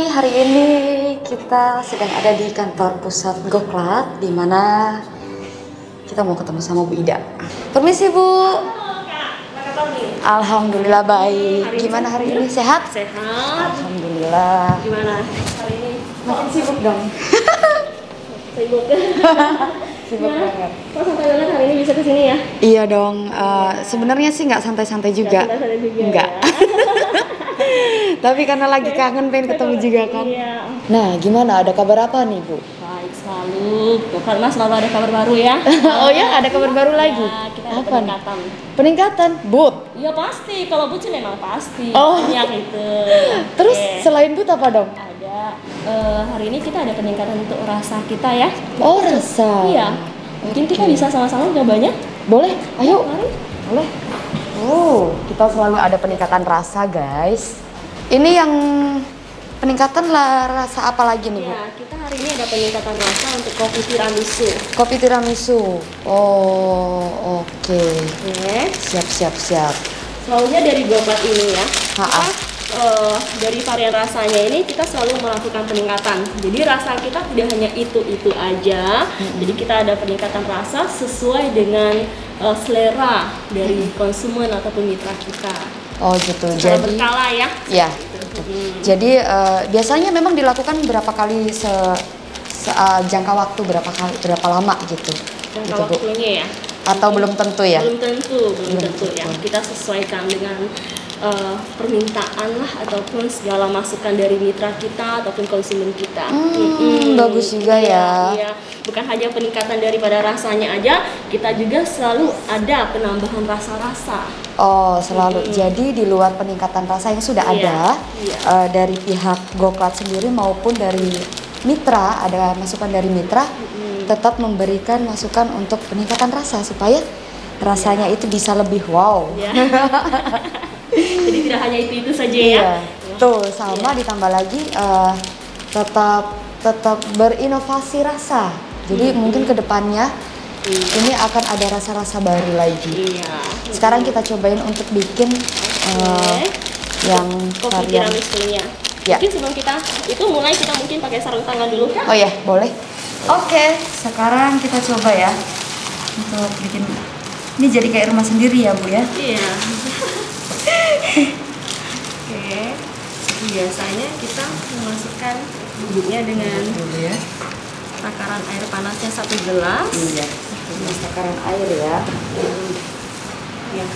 hari ini kita sedang ada di kantor pusat Goklat, di mana kita mau ketemu sama Bu Ida. Permisi Bu. Alhamdulillah baik. Gimana hari ini? Sehat? Sehat. Alhamdulillah. Gimana hari ini? Makin sibuk dong. Sibuk. Sibuk banget. Kok santai banget hari ini bisa kesini ya? Iya dong. Sebenarnya sih nggak santai-santai juga. Santai-santai juga. Enggak. Ya? Tapi karena lagi kangen pengen ketemu juga kan. Iya. Nah, gimana? Ada kabar apa nih Bu? Baik selalu. Tuh, karena selalu ada kabar baru ya. Oh ya, ada kabar baru lagi. Ya, kita ada Apa nih? peningkatan. Peningkatan, But. Iya pasti. Kalau but sih memang pasti. Oh. Banyak itu. Terus Oke. selain But apa dong? Ada hari ini kita ada peningkatan untuk rasa kita ya. Oh, rasa. Iya. Mungkin kita bisa sama-sama nyobanya. Boleh, ayo. Mari. Boleh. Oh, kita selalu ada peningkatan rasa, guys. Ini yang peningkatan lah, rasa apa lagi nih, Bu? Ya, kita hari ini ada peningkatan rasa untuk kopi tiramisu. Kopi tiramisu. Oh, oke. Oke. Siap. Selalunya dari Goklat ini ya. Ha-ha. Dari varian rasanya ini kita selalu melakukan peningkatan. Jadi rasa kita tidak hanya itu aja. Jadi kita ada peningkatan rasa sesuai dengan selera dari konsumen ataupun mitra kita. Oh, gitu. Secara Jadi berkala ya. ya. Jadi biasanya memang dilakukan berapa kali jangka waktu berapa lama gitu. Jangka Gitu, Bu. waktunya ya. Atau belum tentu ya? Belum tentu ya. Kita sesuaikan dengan permintaan lah ataupun segala masukan dari mitra kita ataupun konsumen kita. Bagus juga ya. Iya. Bukan hanya peningkatan daripada rasanya aja, kita juga selalu ada penambahan rasa-rasa. Oh, selalu. Jadi di luar peningkatan rasa yang sudah ada dari pihak Goklat sendiri maupun dari mitra, ada masukan dari mitra, tetap memberikan masukan untuk peningkatan rasa supaya rasanya itu bisa lebih wow. Ya. Jadi tidak hanya itu saja ya. Iya. Tuh, sama ditambah lagi tetap berinovasi rasa. Jadi mungkin kedepannya ini akan ada rasa-rasa baru lagi. Iya. Sekarang kita cobain untuk bikin yang kopi varian. tiramisunya. Ya. Mungkin sebelum kita kita mungkin pakai sarung tangan dulu kan? Oh ya, boleh. Oke, sekarang kita coba ya untuk bikin. Ini jadi kayak rumah sendiri ya, Bu ya? Iya. Oke. Biasanya kita memasukkan bubuknya dengan Dulu ya. takaran air panasnya 1 gelas. Iya. Ini takaran air ya. Ya.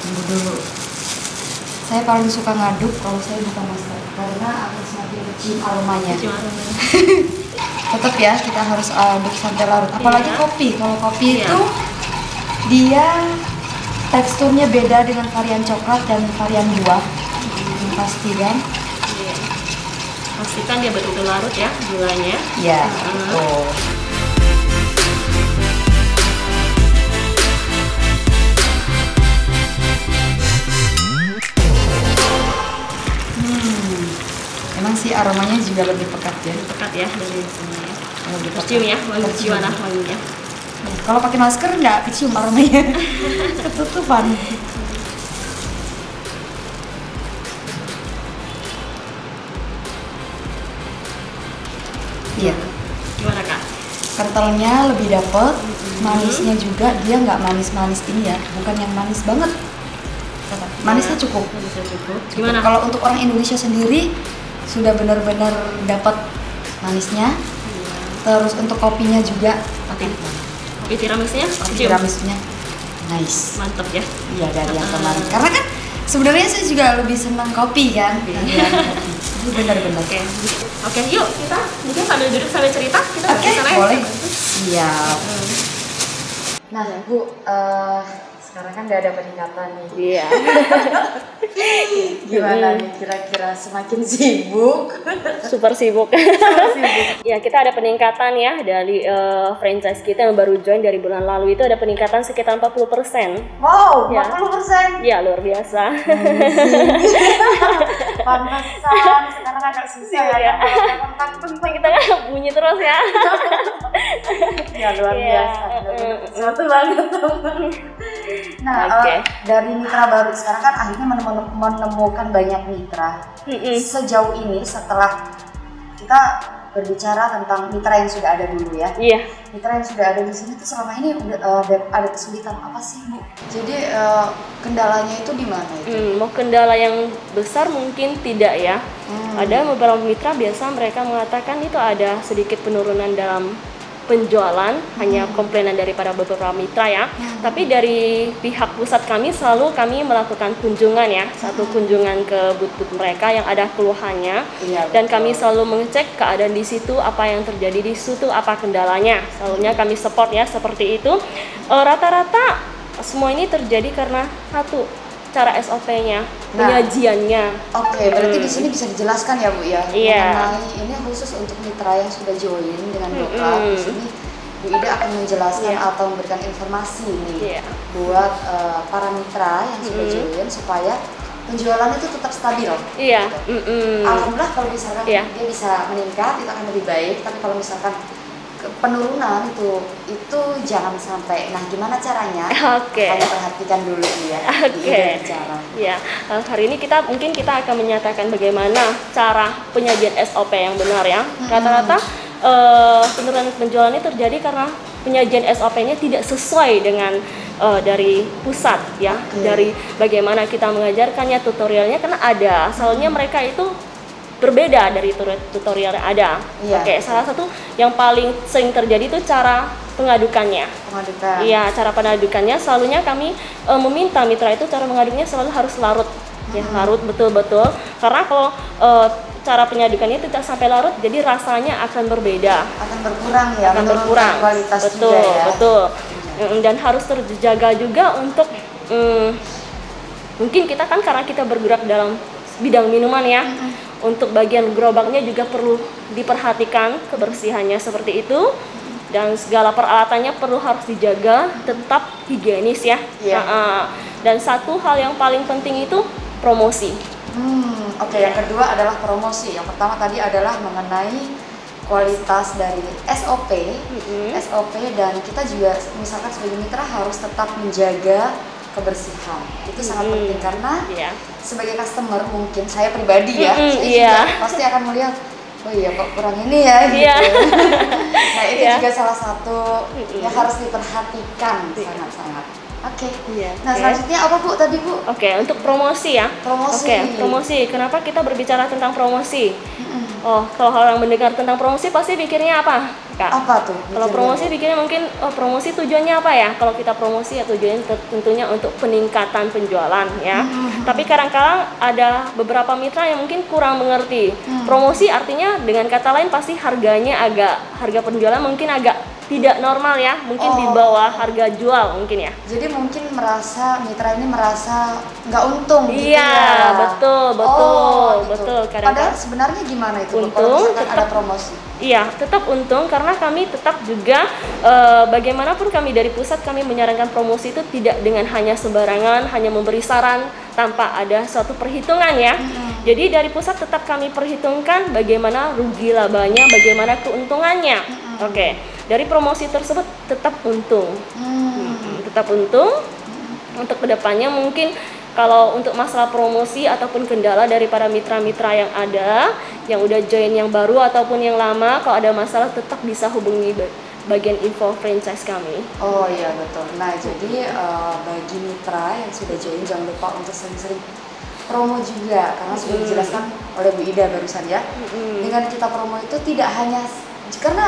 Tunggu dulu. Saya paling suka ngaduk kalau saya buka masker karena akan semakin kecium aromanya. Cium aromanya. Tetap ya, kita harus aduk sampai larut. Apalagi Iya. kopi. Kalau kopi Iya. itu dia teksturnya beda dengan varian coklat dan varian buah. Yang pasti kan? Iya. Pastikan dia betul-betul larut ya gulanya. Iya. Hmm. Oh. Emang sih aromanya juga lebih pekat ya. Pekat ya dari sini. Lebih pekat. Cium ya, wangi Tercium. cium wanginya. Kalau pakai masker nggak kecium aromanya. Ketutupan. Iya. Gimana Kak? Kentalnya lebih dapet, manisnya juga dia nggak manis-manis ini ya, bukan yang manis banget. Manisnya cukup. Manisnya cukup. Gimana? Kalau untuk orang Indonesia sendiri sudah benar-benar dapat manisnya. Terus untuk kopinya juga Kopi tiramisunya? kopi Cium. tiramisunya nice. Mantap ya. Iya dari yang kemarin. Karena kan sebenarnya saya juga lebih senang kopi kan. Iya. Itu benar-benar. Oke, yuk kita mungkin sambil duduk sambil cerita kita Oke, ke sana ya. boleh. Siap. Nah, Bu, sekarang kan nggak ada peningkatan nih. Iya. Gimana nih kira-kira semakin sibuk? Super sibuk. Ya, kita ada peningkatan ya dari franchise kita yang baru join dari bulan lalu itu ada peningkatan sekitar 40%. Wow, Ya. 40%. Ya, luar biasa. Pantesan sekarang agak susah ya. Kontak Kita bunyi terus ya. Ya luar Iya. biasa. Satu banget. Nah, Oke. dari mitra baru sekarang kan akhirnya menemukan banyak mitra. Sejauh ini setelah kita berbicara tentang mitra yang sudah ada dulu ya. Iya. Mitra yang sudah ada di sini tuh selama ini udah ada kesulitan apa sih, Bu? Jadi kendalanya itu di mana itu? Mau kendala yang besar mungkin tidak ya. Ada beberapa mitra biasa mereka mengatakan itu ada sedikit penurunan dalam penjualan, hanya komplainan daripada beberapa mitra ya. Tapi dari pihak pusat kami selalu kami melakukan kunjungan ya, satu kunjungan ke booth-booth mereka yang ada keluhannya. Iya, Dan kami selalu mengecek keadaan di situ, apa yang terjadi di situ, apa kendalanya. Selalunya kami support ya seperti itu. Rata-rata semua ini terjadi karena satu, cara SOP-nya, penyajiannya. Oke, berarti di sini bisa dijelaskan ya, Bu ya. Iya. Mengenai ini khusus untuk mitra yang sudah join dengan GoClub. Di sini Bu Ida akan menjelaskan atau memberikan informasi nih buat para mitra yang sudah join supaya penjualan itu tetap stabil. Iya. Alhamdulillah kalau misalkan dia bisa meningkat itu akan lebih baik. Tapi kalau misalkan penurunan itu jangan sampai. Nah, gimana caranya? Hanya perhatikan dulu ya. Ya, hari ini kita akan menyatakan bagaimana cara penyajian SOP yang benar ya. Rata-rata penurunan penjualan ini terjadi karena penyajian SOP-nya tidak sesuai dengan dari pusat ya. Dari bagaimana kita mengajarkannya, tutorialnya karena ada. Soalnya mereka itu berbeda dari tutorial yang ada. Salah satu yang paling sering terjadi itu cara pengadukannya. Iya, cara pengadukannya selalunya kami meminta mitra itu cara mengadukannya selalu harus larut. Ya, larut betul-betul. Karena kalau cara penyadukannya tidak sampai larut, jadi rasanya akan berbeda. Akan berkurang ya. Akan berkurang. Kualitas betul, juga ya. Betul. Dan harus terjaga juga untuk mungkin kita kan karena kita bergerak dalam bidang minuman ya. Untuk bagian gerobaknya juga perlu diperhatikan kebersihannya seperti itu, dan segala peralatannya perlu harus dijaga tetap higienis ya. Dan satu hal yang paling penting itu promosi. Yang kedua adalah promosi. Yang pertama tadi adalah mengenai kualitas dari SOP, dan kita juga misalkan sebagai mitra harus tetap menjaga kebersihan. Itu sangat penting karena sebagai customer mungkin saya pribadi ya, saya juga pasti akan melihat, oh iya kok kurang ini ya gitu. Nah itu juga salah satu yang harus diperhatikan sangat-sangat. Nah selanjutnya apa Bu tadi Bu? Untuk promosi ya. Promosi. Kenapa kita berbicara tentang promosi? Kalau orang mendengar tentang promosi pasti pikirnya apa, Kak? Apa tuh? Kalau promosi pikirnya mungkin promosi tujuannya apa ya? Kalau kita promosi ya tujuannya tentunya untuk peningkatan penjualan ya. Tapi kadang-kadang ada beberapa mitra yang mungkin kurang mengerti. Promosi artinya dengan kata lain pasti harga penjualan mungkin agak tidak normal ya, mungkin di bawah harga jual mungkin ya. Jadi mungkin mitra ini merasa nggak untung gitu ya. Iya, betul. Padahal sebenarnya gimana itu? Untung, kalau ada promosi. Iya, tetap untung karena kami tetap juga bagaimanapun kami dari pusat kami menyarankan promosi itu tidak dengan hanya sembarangan, hanya memberi saran tanpa ada suatu perhitungan ya. Jadi dari pusat tetap kami perhitungkan bagaimana rugi labanya, bagaimana keuntungannya. Dari promosi tersebut tetap untung. Tetap untung. Untuk kedepannya mungkin kalau untuk masalah promosi ataupun kendala dari para mitra-mitra yang ada, yang udah join yang baru ataupun yang lama, kalau ada masalah tetap bisa hubungi bagian info franchise kami. Oh iya betul. Nah jadi bagi mitra yang sudah join jangan lupa untuk sering-sering promo juga karena sudah dijelaskan oleh Bu Ida barusan ya. Dengan kita promo itu tidak hanya karena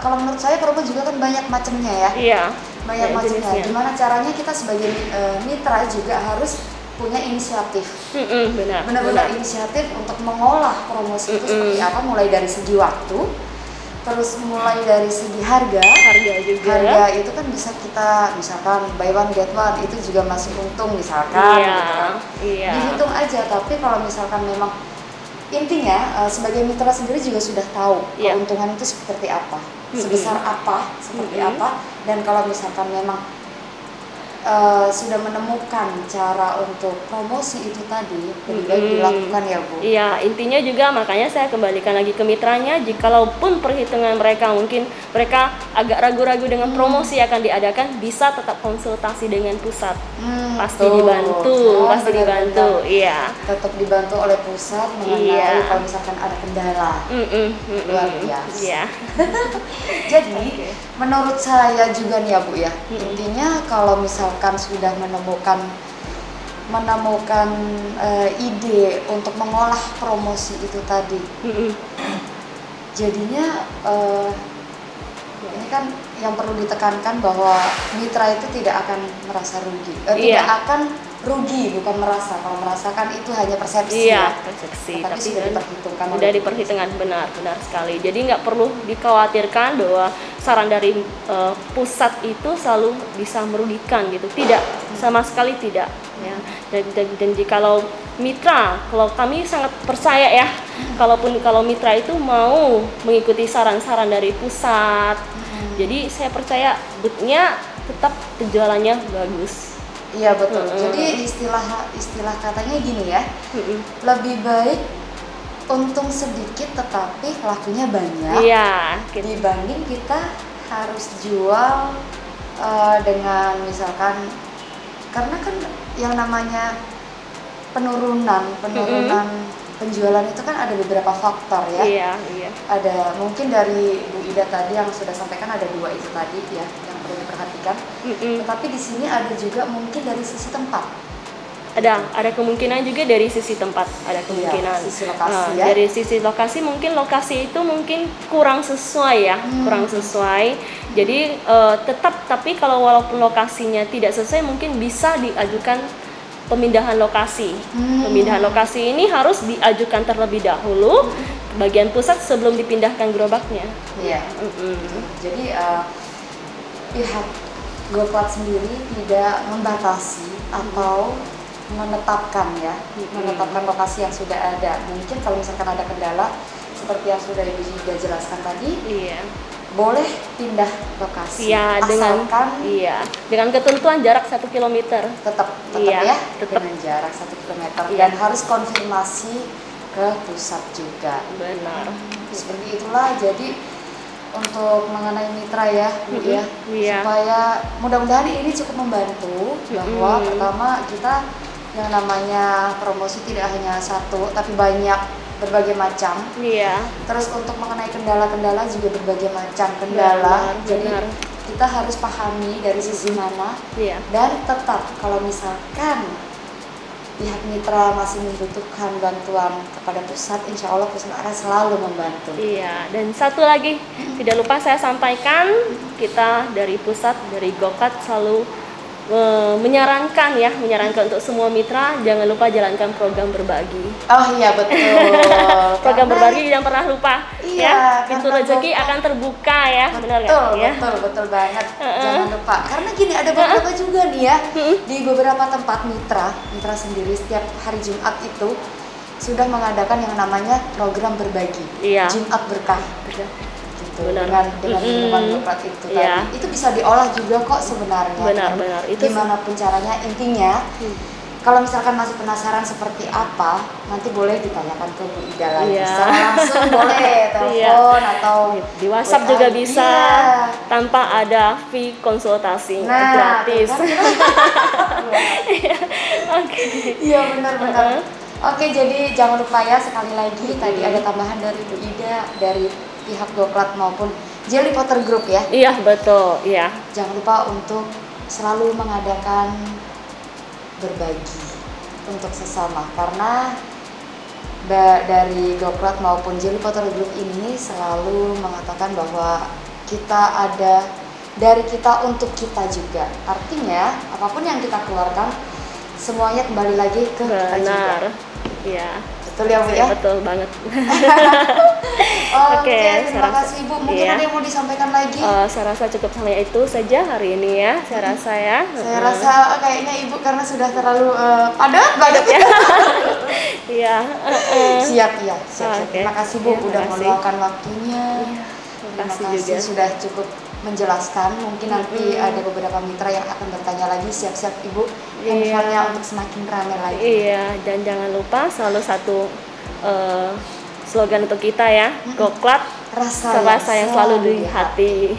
kalau menurut saya promo juga kan banyak macamnya ya. Iya. Banyak macamnya. Gimana caranya kita sebagai mitra juga harus punya inisiatif. Benar-benar inisiatif untuk mengolah promosi itu seperti apa, mulai dari segi waktu, Terus mulai dari segi harga juga. Harga itu kan bisa kita misalkan buy one get one, itu juga masih untung misalkan, Iya, gitu kan. iya. Dihitung aja, tapi kalau misalkan memang intinya sebagai mitra sendiri juga sudah tahu Iya. keuntungan itu seperti apa, sebesar apa, seperti apa, dan kalau misalkan memang sudah menemukan cara untuk promosi itu tadi, lebih baik dilakukan ya Bu. Iya, intinya juga makanya saya kembalikan lagi ke mitranya, jikalaupun perhitungan mereka mungkin mereka agak ragu-ragu dengan promosi akan diadakan, bisa tetap konsultasi dengan pusat. Pasti dibantu, pasti dibantu. Iya. Tetap dibantu oleh pusat mengenai kalau misalkan ada kendala. Luar biasa. Iya. Jadi menurut saya juga nih ya Bu ya, intinya kalau misalkan sudah menemukan ide untuk mengolah promosi itu tadi, jadinya ini kan yang perlu ditekankan bahwa mitra itu tidak akan merasa rugi, tidak akan rugi, bukan merasa. Kalau merasakan itu hanya persepsi, persepsi, tapi sudah diperhitungkan. Sudah diperhitungkan, benar sekali. Jadi nggak perlu dikhawatirkan bahwa saran dari pusat itu selalu bisa merugikan gitu. Tidak, sama sekali tidak. Ya. Dan jikalau mitra, kalau kami sangat percaya ya, kalau mitra itu mau mengikuti saran-saran dari pusat, jadi saya percaya bootnya tetap penjualannya bagus. Iya betul. Jadi istilah katanya gini ya, lebih baik untung sedikit tetapi lakunya banyak. Iya. Dibanding kita harus jual dengan misalkan, karena kan yang namanya penurunan penjualan itu kan ada beberapa faktor ya. Iya. Ada mungkin dari Bu Ida tadi yang sudah sampaikan, ada 2 itu tadi ya yang perlu diperhatikan. Tetapi di sini ada juga mungkin dari sisi tempat. Ada kemungkinan juga dari sisi tempat, ada kemungkinan. Sisi lokasi ya. Dari sisi lokasi mungkin lokasi itu mungkin kurang sesuai ya, kurang sesuai. Jadi tapi kalau walaupun lokasinya tidak sesuai, mungkin bisa diajukan pemindahan lokasi. Pemindahan lokasi ini harus diajukan terlebih dahulu ke bagian pusat sebelum dipindahkan gerobaknya. Iya. Jadi pihak GoPlat sendiri tidak membatasi atau menetapkan lokasi yang sudah ada. Mungkin kalau misalkan ada kendala seperti yang sudah Ibu Ida jelaskan tadi, boleh pindah lokasi. Iya, dengan ketentuan jarak 1 km. Tetap dengan jarak 1 km dan harus konfirmasi ke pusat juga. Benar. Seperti itulah. Jadi untuk mengenai mitra ya Bu ya, supaya mudah-mudahan ini cukup membantu bahwa pertama kita yang namanya promosi tidak hanya satu tapi banyak, berbagai macam. Terus untuk mengenai kendala-kendala juga berbagai macam kendala. Jadi kita harus pahami dari sisi mana. Dan tetap kalau misalkan pihak mitra masih membutuhkan bantuan kepada pusat, insya Allah pusat akan selalu membantu. Dan satu lagi tidak lupa saya sampaikan, kita dari pusat, dari GoClat selalu menyarankan untuk semua mitra jangan lupa jalankan program berbagi. Oh iya betul. Program berbagi jangan pernah lupa. Pintu rezeki akan terbuka ya. Betul banget. Jangan lupa. Karena gini, ada beberapa juga nih ya di beberapa tempat mitra sendiri setiap hari Jumat itu sudah mengadakan yang namanya program berbagi. Jumat berkah. Dengan minuman GoPlat itu tadi, itu bisa diolah juga kok sebenarnya. Benar. Itu gimana pun caranya, intinya kalau misalkan masih penasaran seperti apa, nanti boleh ditanyakan ke Bu Ida lagi. Secara langsung boleh telepon atau di WhatsApp juga bisa, tanpa ada fee konsultasi, gratis. Iya benar. Oke, jadi jangan lupa ya, sekali lagi tadi ada tambahan dari Bu Ida dari pihak GoPlat maupun Jelly Potter Group ya. Iya betul. Jangan lupa untuk selalu mengadakan berbagi untuk sesama, karena dari GoPlat maupun Jelly Potter Group ini selalu mengatakan bahwa kita ada dari kita untuk kita juga. Artinya apapun yang kita keluarkan semuanya kembali lagi ke kita juga. Iya. Betul ya Bu ya? Betul banget. Oke, terima kasih Ibu. Mungkin ada yang mau disampaikan lagi? Saya rasa cukup sampai itu saja hari ini ya. Saya rasa ya. Saya rasa kayaknya Ibu karena sudah terlalu padat banget ya. Iya. Siap ya. Siap. Terima kasih Bu udah meluangkan waktunya. Terima kasih juga sudah cukup menjelaskan. Mungkin nanti ada beberapa mitra yang akan bertanya lagi. Siap-siap Ibu handphonenya untuk semakin ramai lagi. Iya, dan jangan lupa selalu satu slogan untuk kita ya, Goklat, rasa yang selalu di hati.